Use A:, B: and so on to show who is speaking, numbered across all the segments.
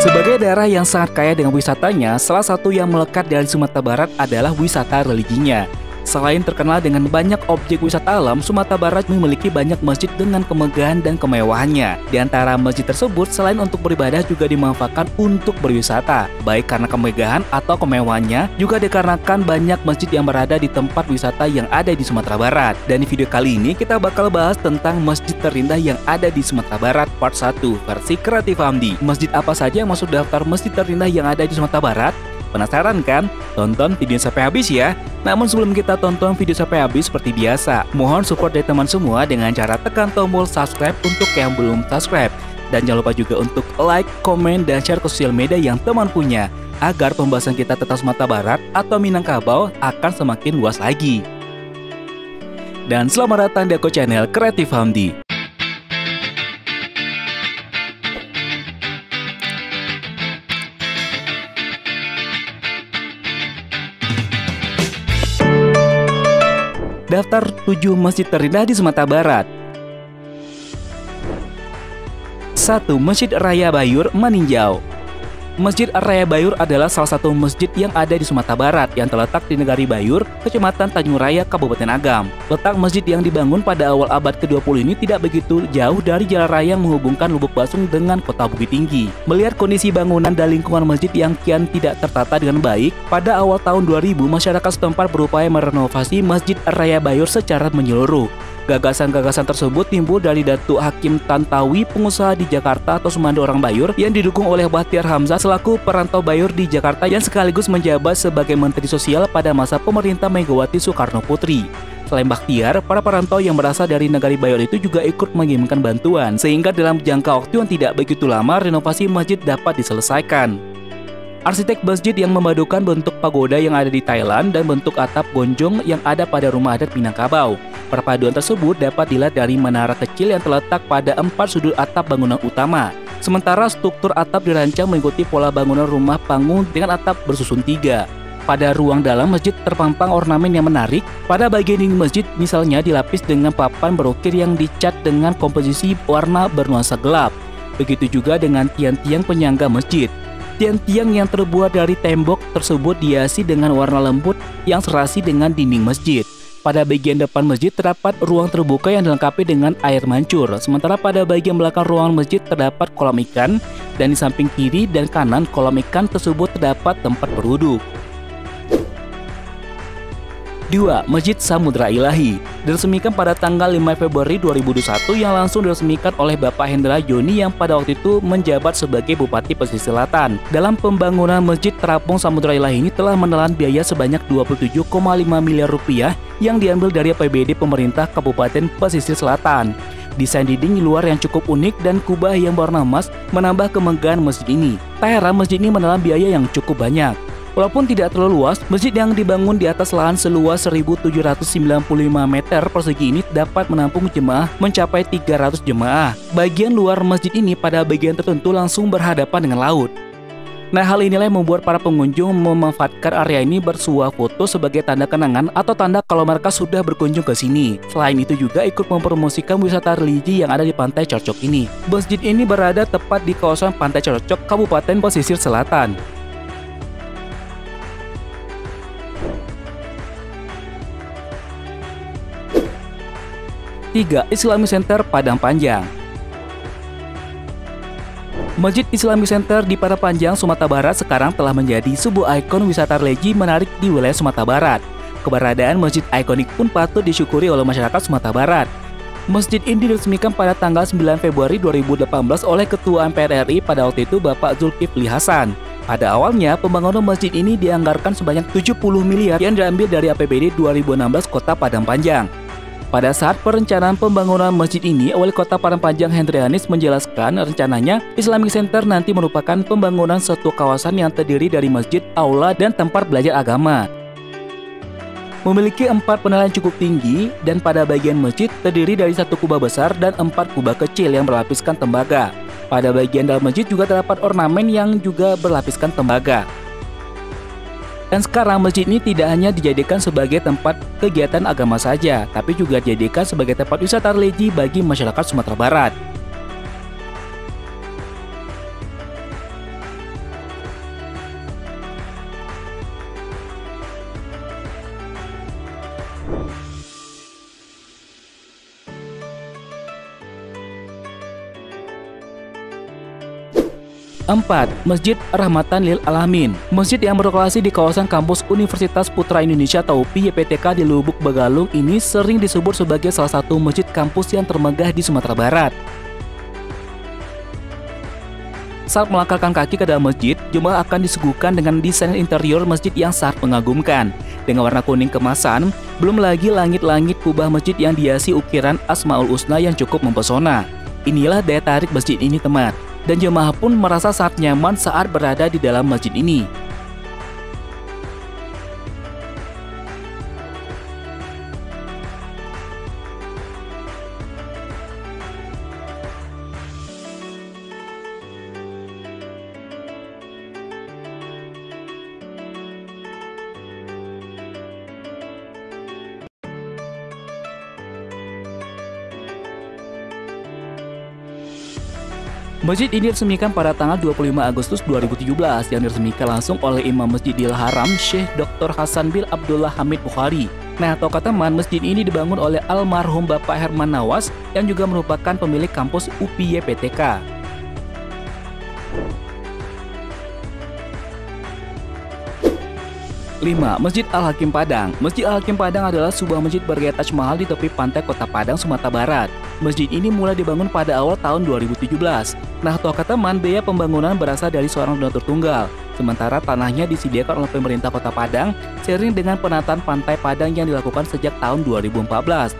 A: Sebagai daerah yang sangat kaya dengan wisatanya, salah satu yang melekat dari Sumatera Barat adalah wisata religinya. Selain terkenal dengan banyak objek wisata alam, Sumatera Barat memiliki banyak masjid dengan kemegahan dan kemewahannya. Di antara masjid tersebut, selain untuk beribadah juga dimanfaatkan untuk berwisata, baik karena kemegahan atau kemewahannya, juga dikarenakan banyak masjid yang berada di tempat wisata yang ada di Sumatera Barat. Dan di video kali ini kita bakal bahas tentang masjid terindah yang ada di Sumatera Barat part 1 versi Kreatif Hamdi. Masjid apa saja yang masuk daftar masjid terindah yang ada di Sumatera Barat? Penasaran kan? Tonton video sampai habis ya. Namun sebelum kita tonton video sampai habis, seperti biasa, mohon support dari teman semua dengan cara tekan tombol subscribe untuk yang belum subscribe. Dan jangan lupa juga untuk like, komen, dan share ke sosial media yang teman punya, agar pembahasan kita tentang Sumatera Barat atau Minangkabau akan semakin luas lagi. Dan selamat datang di channel Kreatif Hamdi. Daftar 7 masjid terindah di Sumatera Barat. 1. Masjid Raya Bayur, Maninjau. Masjid Raya Bayur adalah salah satu masjid yang ada di Sumatera Barat yang terletak di Negari Bayur, Kecamatan Tanjung Raya, Kabupaten Agam. Letak masjid yang dibangun pada awal abad ke-20 ini tidak begitu jauh dari jalan raya yang menghubungkan Lubuk Basung dengan Kota Bukit Tinggi. Melihat kondisi bangunan dan lingkungan masjid yang kian tidak tertata dengan baik, pada awal tahun 2000 masyarakat setempat berupaya merenovasi Masjid Raya Bayur secara menyeluruh. Gagasan-gagasan tersebut timbul dari Datuk Hakim Tantawi, pengusaha di Jakarta atau Sumanda Orang Bayur, yang didukung oleh Bahtiar Hamzah selaku perantau Bayur di Jakarta yang sekaligus menjabat sebagai Menteri Sosial pada masa pemerintah Megawati Soekarno Putri. Selain Bahtiar, para perantau yang berasal dari Negari Bayur itu juga ikut mengirimkan bantuan, sehingga dalam jangka waktu yang tidak begitu lama renovasi masjid dapat diselesaikan. Arsitek masjid yang memadukan bentuk pagoda yang ada di Thailand dan bentuk atap gonjong yang ada pada rumah adat Minangkabau. Perpaduan tersebut dapat dilihat dari menara kecil yang terletak pada 4 sudut atap bangunan utama. Sementara struktur atap dirancang mengikuti pola bangunan rumah panggung dengan atap bersusun 3. Pada ruang dalam masjid terpampang ornamen yang menarik. Pada bagian dinding masjid misalnya dilapis dengan papan berukir yang dicat dengan komposisi warna bernuansa gelap. Begitu juga dengan tiang-tiang penyangga masjid. Tiang-tiang yang terbuat dari tembok tersebut dihiasi dengan warna lembut yang serasi dengan dinding masjid. Pada bagian depan masjid terdapat ruang terbuka yang dilengkapi dengan air mancur. Sementara pada bagian belakang ruangan masjid terdapat kolam ikan, dan di samping kiri dan kanan kolam ikan tersebut terdapat tempat berwudu. 2. Masjid Samudra Ilahi. Diresmikan pada tanggal 5 Februari 2021 yang langsung diresmikan oleh Bapak Hendra Joni yang pada waktu itu menjabat sebagai Bupati Pesisir Selatan. Dalam pembangunan Masjid Terapung Samudra Ilahi ini telah menelan biaya sebanyak 27,5 miliar rupiah yang diambil dari APBD pemerintah Kabupaten Pesisir Selatan. Desain dinding luar yang cukup unik dan kubah yang berwarna emas menambah kemegahan masjid ini. Tak heran masjid ini menelan biaya yang cukup banyak. Walaupun tidak terlalu luas, masjid yang dibangun di atas lahan seluas 1.795 meter persegi ini dapat menampung jemaah mencapai 300 jemaah. Bagian luar masjid ini pada bagian tertentu langsung berhadapan dengan laut. Nah, hal inilah yang membuat para pengunjung memanfaatkan area ini bersuah foto sebagai tanda kenangan atau tanda kalau mereka sudah berkunjung ke sini. Selain itu juga ikut mempromosikan wisata religi yang ada di Pantai Cocok ini. Masjid ini berada tepat di kawasan Pantai Cocok, Kabupaten Pesisir Selatan. 3. Islamic Center Padang Panjang. Masjid Islamic Center di Padang Panjang, Sumatera Barat sekarang telah menjadi sebuah ikon wisata religi menarik di wilayah Sumatera Barat. Keberadaan masjid ikonik pun patut disyukuri oleh masyarakat Sumatera Barat. Masjid ini diresmikan pada tanggal 9 Februari 2018 oleh Ketua MPR RI pada waktu itu Bapak Zulkifli Hasan. Pada awalnya, pembangunan masjid ini dianggarkan sebanyak 70 miliar yang diambil dari APBD 2016 Kota Padang Panjang. Pada saat perencanaan pembangunan masjid ini, Wali Kota Padang Panjang Hendrianis menjelaskan rencananya Islamic Center nanti merupakan pembangunan suatu kawasan yang terdiri dari masjid, aula, dan tempat belajar agama. Memiliki 4 penilaian cukup tinggi dan pada bagian masjid terdiri dari 1 kubah besar dan 4 kubah kecil yang berlapiskan tembaga. Pada bagian dalam masjid juga terdapat ornamen yang juga berlapiskan tembaga. Dan sekarang masjid ini tidak hanya dijadikan sebagai tempat kegiatan agama saja, tapi juga dijadikan sebagai tempat wisata religi bagi masyarakat Sumatera Barat. 4. Masjid Rahmatan Lil Alamin. Masjid yang berlokasi di kawasan kampus Universitas Putra Indonesia atau UPI YPTK di Lubuk Begalung ini sering disebut sebagai salah satu masjid kampus yang termegah di Sumatera Barat. Saat melangkahkan kaki ke dalam masjid, jemaah akan disuguhkan dengan desain interior masjid yang sangat mengagumkan. Dengan warna kuning kemasan, belum lagi langit-langit kubah masjid yang dihiasi ukiran Asmaul Husna yang cukup mempesona. Inilah daya tarik masjid ini, teman. Dan jemaah pun merasa sangat nyaman saat berada di dalam masjid ini. Masjid ini diresmikan pada tanggal 25 Agustus 2017 yang diresmikan langsung oleh Imam Masjidil Haram Syekh Dr. Hasan bin Abdullah Hamid Bukhari. Nah, tokoh teman, masjid ini dibangun oleh almarhum Bapak Herman Nawas yang juga merupakan pemilik kampus UPI YPTK. 5. Masjid Al-Hakim Padang. Masjid Al-Hakim Padang adalah sebuah masjid bergaya Taj Mahal di tepi pantai Kota Padang, Sumatera Barat. Masjid ini mulai dibangun pada awal tahun 2017. Nah, tokoh teman, biaya pembangunan berasal dari seorang donatur tunggal. Sementara tanahnya disediakan oleh pemerintah Kota Padang seiring dengan penataan pantai Padang yang dilakukan sejak tahun 2014.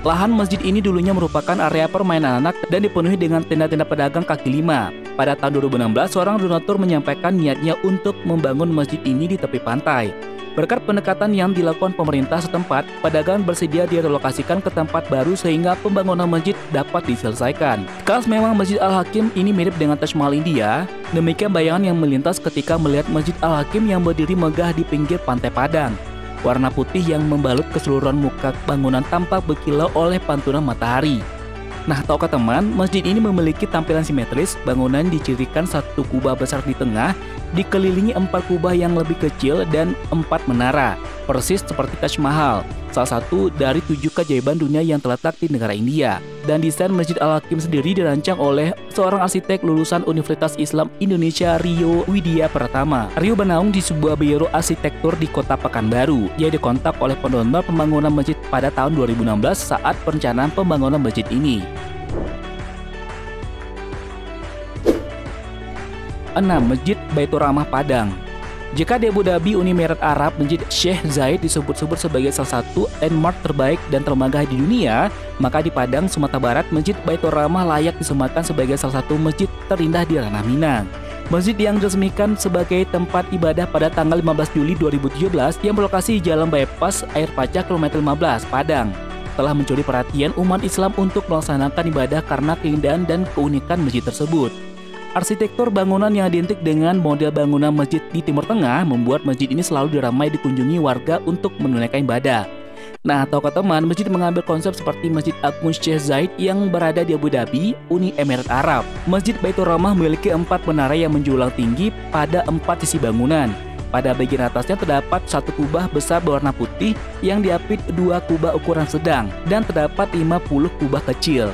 A: Lahan masjid ini dulunya merupakan area permainan anak dan dipenuhi dengan tenda-tenda pedagang kaki lima. Pada tahun 2016, seorang donatur menyampaikan niatnya untuk membangun masjid ini di tepi pantai. Berkat pendekatan yang dilakukan pemerintah setempat, pedagang bersedia direlokasikan ke tempat baru sehingga pembangunan masjid dapat diselesaikan. Kalau memang Masjid Al-Hakim ini mirip dengan Taj Mahal India, demikian bayangan yang melintas ketika melihat Masjid Al-Hakim yang berdiri megah di pinggir pantai Padang. Warna putih yang membalut keseluruhan muka bangunan tampak berkilau oleh pantulan matahari. Nah, tahukah teman, masjid ini memiliki tampilan simetris. Bangunan dicirikan satu kubah besar di tengah, dikelilingi 4 kubah yang lebih kecil dan 4 menara, persis seperti Taj Mahal, salah satu dari 7 keajaiban dunia yang terletak di negara India. Dan desain Masjid Al-Hakim sendiri dirancang oleh seorang arsitek lulusan Universitas Islam Indonesia, Rio Widya Pratama. Rio bernaung di sebuah biro arsitektur di Kota Pekanbaru. Ia dikontak oleh pendonor pembangunan masjid pada tahun 2016 saat perencanaan pembangunan masjid ini. 6. Masjid Baitur Rahmah Padang. Jika di Abu Dhabi, Uni Emirat Arab, Masjid Sheikh Zayed disebut-sebut sebagai salah satu landmark terbaik dan termegah di dunia, maka di Padang, Sumatera Barat, Masjid Baitur Rahmah layak disematkan sebagai salah satu masjid terindah di ranah Minang. Masjid yang diresmikan sebagai tempat ibadah pada tanggal 15 Juli 2017 yang berlokasi di Jalan Bypass Air Paca kilometer 15, Padang, telah mencuri perhatian umat Islam untuk melaksanakan ibadah karena keindahan dan keunikan masjid tersebut. Arsitektur bangunan yang identik dengan model bangunan masjid di Timur Tengah membuat masjid ini selalu diramai dikunjungi warga untuk menunaikan ibadah. Nah, tahukah teman, masjid mengambil konsep seperti Masjid Agung Sheikh Zayed yang berada di Abu Dhabi, Uni Emirat Arab. Masjid Baitur Rahmah memiliki 4 menara yang menjulang tinggi pada 4 sisi bangunan. Pada bagian atasnya terdapat 1 kubah besar berwarna putih yang diapit 2 kubah ukuran sedang dan terdapat 50 kubah kecil.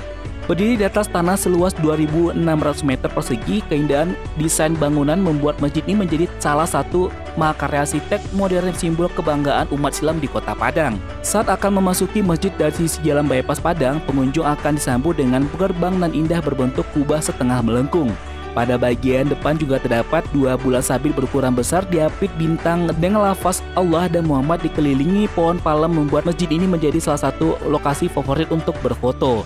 A: Berdiri di atas tanah seluas 2.600 meter persegi, keindahan desain bangunan membuat masjid ini menjadi salah satu mahakarya arsitek modern simbol kebanggaan umat Islam di Kota Padang. Saat akan memasuki masjid dari sisi Jalan Bypass Padang, pengunjung akan disambut dengan gerbang nan indah berbentuk kubah setengah melengkung. Pada bagian depan juga terdapat 2 bulan sabit berukuran besar diapit bintang dengan lafaz Allah dan Muhammad dikelilingi pohon palem membuat masjid ini menjadi salah satu lokasi favorit untuk berfoto.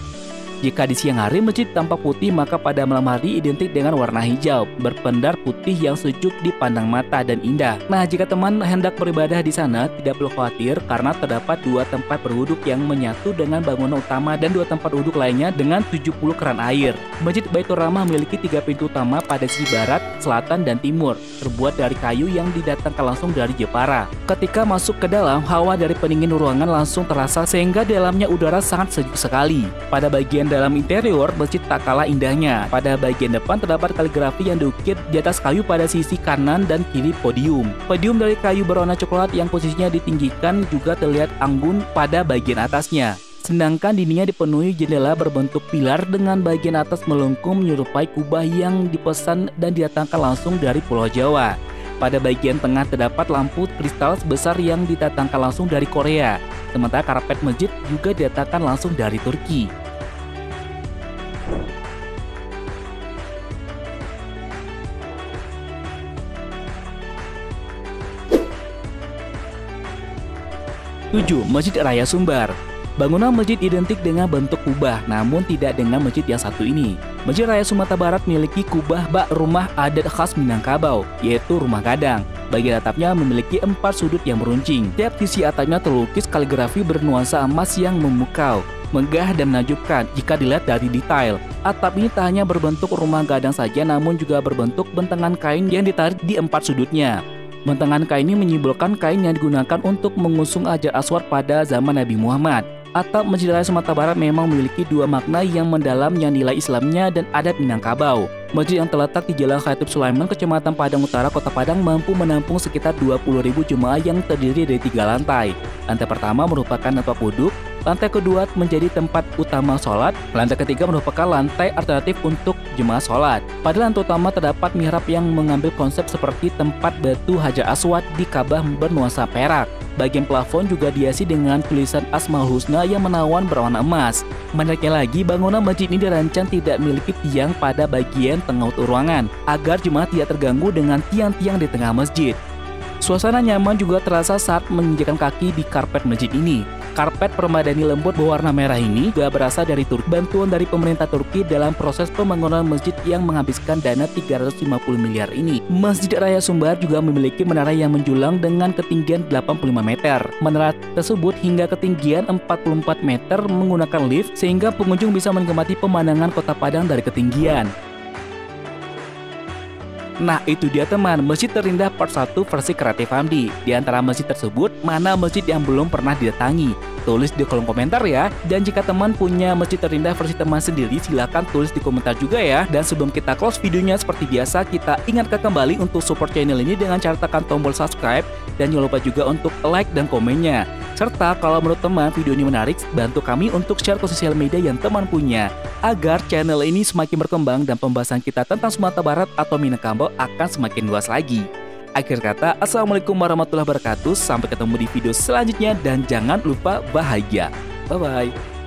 A: Jika di siang hari masjid tampak putih, maka pada malam hari identik dengan warna hijau, berpendar putih yang sejuk dipandang mata dan indah. Nah, jika teman hendak beribadah di sana, tidak perlu khawatir karena terdapat 2 tempat berwuduk yang menyatu dengan bangunan utama dan 2 tempat wuduk lainnya dengan 70 keran air. Masjid Baitur Rahmah memiliki 3 pintu utama pada sisi barat, selatan, dan timur, terbuat dari kayu yang didatangkan langsung dari Jepara. Ketika masuk ke dalam, hawa dari pendingin ruangan langsung terasa sehingga di dalamnya udara sangat sejuk sekali. Pada bagian dalam interior, masjid tak kalah indahnya. Pada bagian depan terdapat kaligrafi yang diukir di atas kayu pada sisi kanan dan kiri podium. Podium dari kayu berwarna coklat yang posisinya ditinggikan juga terlihat anggun pada bagian atasnya. Sedangkan dindingnya dipenuhi jendela berbentuk pilar dengan bagian atas melengkung menyerupai kubah yang dipesan dan didatangkan langsung dari Pulau Jawa. Pada bagian tengah terdapat lampu kristal sebesar yang didatangkan langsung dari Korea. Sementara karpet masjid juga didatangkan langsung dari Turki. Tujuh, Masjid Raya Sumbar. Bangunan masjid identik dengan bentuk kubah, namun tidak dengan masjid yang satu ini. Masjid Raya Sumatera Barat memiliki kubah bak rumah adat khas Minangkabau, yaitu rumah gadang. Bagian atapnya memiliki 4 sudut yang meruncing. Tiap sisi atapnya terlukis kaligrafi bernuansa emas yang memukau, megah dan menakjubkan jika dilihat dari detail. Atap ini tak hanya berbentuk rumah gadang saja, namun juga berbentuk bentangan kain yang ditarik di 4 sudutnya. Bentangan kain ini menyimbolkan kain yang digunakan untuk mengusung Hajar Aswad pada zaman Nabi Muhammad. Atap Masjid Raya Sumatera Barat memang memiliki 2 makna yang mendalam, yang nilai Islamnya dan adat Minangkabau. Masjid yang terletak di Jalan Khatib Sulaiman, Kecamatan Padang Utara, Kota Padang mampu menampung sekitar 20.000 jemaah yang terdiri dari 3 lantai. Lantai pertama merupakan tempat duduk, lantai kedua menjadi tempat utama sholat, lantai ketiga merupakan lantai alternatif untuk jemaah sholat. Pada lantai utama terdapat mihrab yang mengambil konsep seperti tempat batu Hajar Aswad di Ka'bah bernuansa perak. Bagian plafon juga dihiasi dengan tulisan Asmaul Husna yang menawan berwarna emas. Menariknya lagi, bangunan masjid ini dirancang tidak memiliki tiang pada bagian tengah ruangan, agar jemaah tidak terganggu dengan tiang-tiang di tengah masjid. Suasana nyaman juga terasa saat menginjakan kaki di karpet masjid ini. Karpet permadani lembut berwarna merah ini juga berasal dari Turki. Bantuan dari pemerintah Turki dalam proses pembangunan masjid yang menghabiskan dana 350 miliar ini. Masjid Raya Sumbar juga memiliki menara yang menjulang dengan ketinggian 85 meter. Menara tersebut hingga ketinggian 44 meter menggunakan lift, sehingga pengunjung bisa menikmati pemandangan Kota Padang dari ketinggian. Nah, itu dia teman, masjid terindah part 1 versi Kreatif Hamdi. Di antara masjid tersebut, mana masjid yang belum pernah didatangi? Tulis di kolom komentar ya. Dan jika teman punya masjid terindah versi teman sendiri, silahkan tulis di komentar juga ya. Dan sebelum kita close videonya, seperti biasa, kita ingatkan kembali untuk support channel ini dengan cara tekan tombol subscribe. Dan jangan lupa juga untuk like dan komennya. Serta kalau menurut teman video ini menarik, bantu kami untuk share ke sosial media yang teman punya, agar channel ini semakin berkembang dan pembahasan kita tentang Sumatera Barat atau Minangkabau akan semakin luas lagi. Akhir kata, assalamualaikum warahmatullahi wabarakatuh. Sampai ketemu di video selanjutnya dan jangan lupa bahagia. Bye-bye.